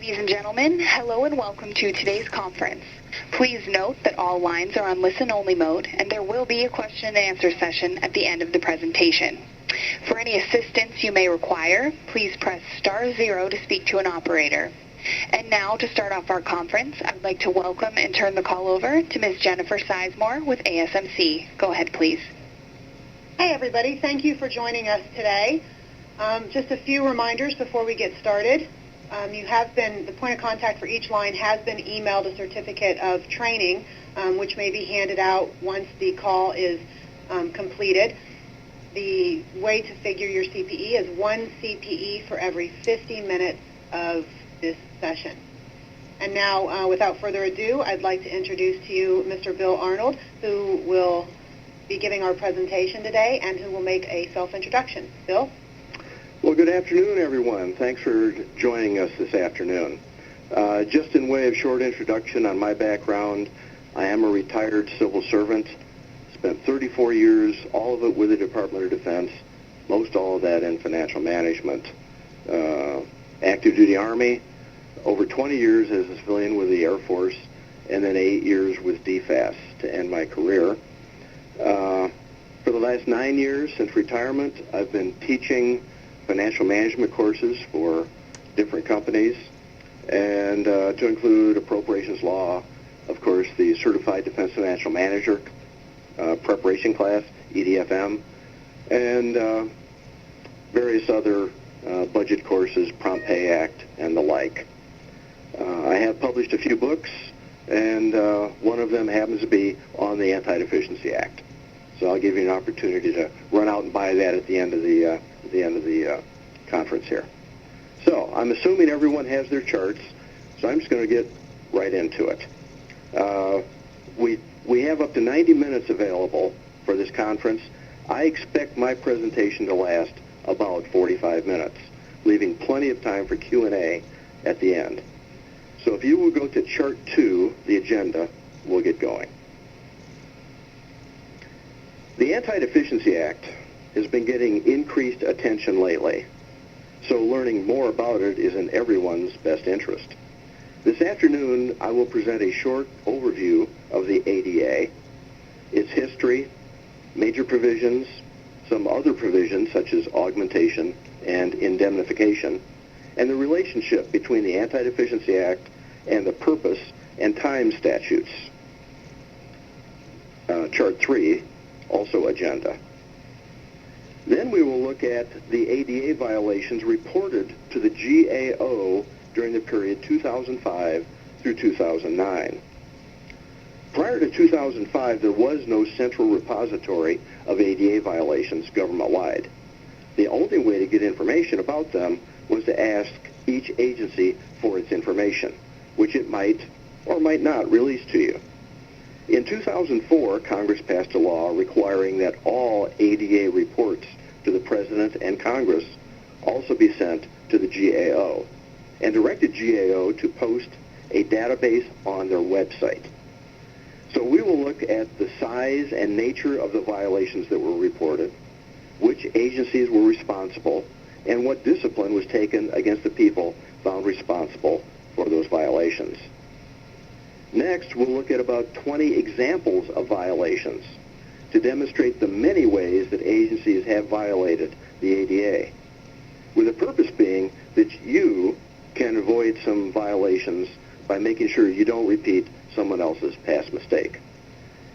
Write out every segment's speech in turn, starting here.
Ladies and gentlemen, hello and welcome to today's conference. Please note that all lines are on listen-only mode, and there will be a question and answer session at the end of the presentation. For any assistance you may require, please press *0 to speak to an operator. And now, to start off our conference, I would like to welcome and turn the call over to Ms. Jennifer Sizemore with ASMC. Go ahead, please. Hi, everybody. Thank you for joining us today. Just a few reminders before we get started. The point of contact for each line has been emailed a certificate of training, which may be handed out once the call is completed. The way to figure your CPE is 1 CPE for every 50 minutes of this session. And now, without further ado, I'd like to introduce to you Mr. Bill Arnold, who will be giving our presentation today and who will make a self-introduction. Bill? Well, good afternoon, everyone. Thanks for joining us this afternoon. Just in way of short introduction on my background, I am a retired civil servant. Spent 34 years, all of it with the Department of Defense, most all of that in financial management. Active duty Army, over 20 years as a civilian with the Air Force, and then 8 years with DFAS to end my career. For the last 9 years since retirement, I've been teaching financial management courses for different companies, and to include appropriations law, of course, the Certified Defense Financial Manager preparation class, EDFM, and various other budget courses, Prompt Pay Act, and the like. I have published a few books, and one of them happens to be on the Antideficiency Act. So I'll give you an opportunity to run out and buy that at the end of the conference here. So I'm assuming everyone has their charts, so I'm just going to get right into it. We have up to 90 minutes available for this conference. I expect my presentation to last about 45 minutes, leaving plenty of time for Q&A at the end. So if you will go to Chart 2, the agenda, we'll get going. The Anti-Deficiency Act has been getting increased attention lately, so learning more about it is in everyone's best interest. This afternoon, I will present a short overview of the ADA, its history, major provisions, some other provisions such as augmentation and indemnification, and the relationship between the Anti-Deficiency Act and the purpose and time statutes. Chart 3, also agenda. Then we will look at the ADA violations reported to the GAO during the period 2005 through 2009. Prior to 2005, there was no central repository of ADA violations government-wide. The only way to get information about them was to ask each agency for its information, which it might or might not release to you. In 2004, Congress passed a law requiring that all ADA reports to the President and Congress also be sent to the GAO, and directed GAO to post a database on their website. So we will look at the size and nature of the violations that were reported, which agencies were responsible, and what discipline was taken against the people found responsible for those violations. Next, we'll look at about 20 examples of violations to demonstrate the many ways that agencies have violated the ADA, with the purpose being that you can avoid some violations by making sure you don't repeat someone else's past mistake.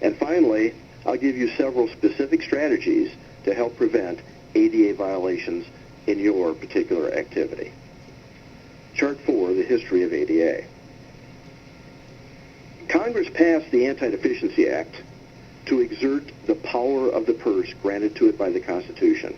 And finally, I'll give you several specific strategies to help prevent ADA violations in your particular activity. Chart 4, the history of ADA. Congress passed the Anti-Deficiency Act to exert the power of the purse granted to it by the Constitution.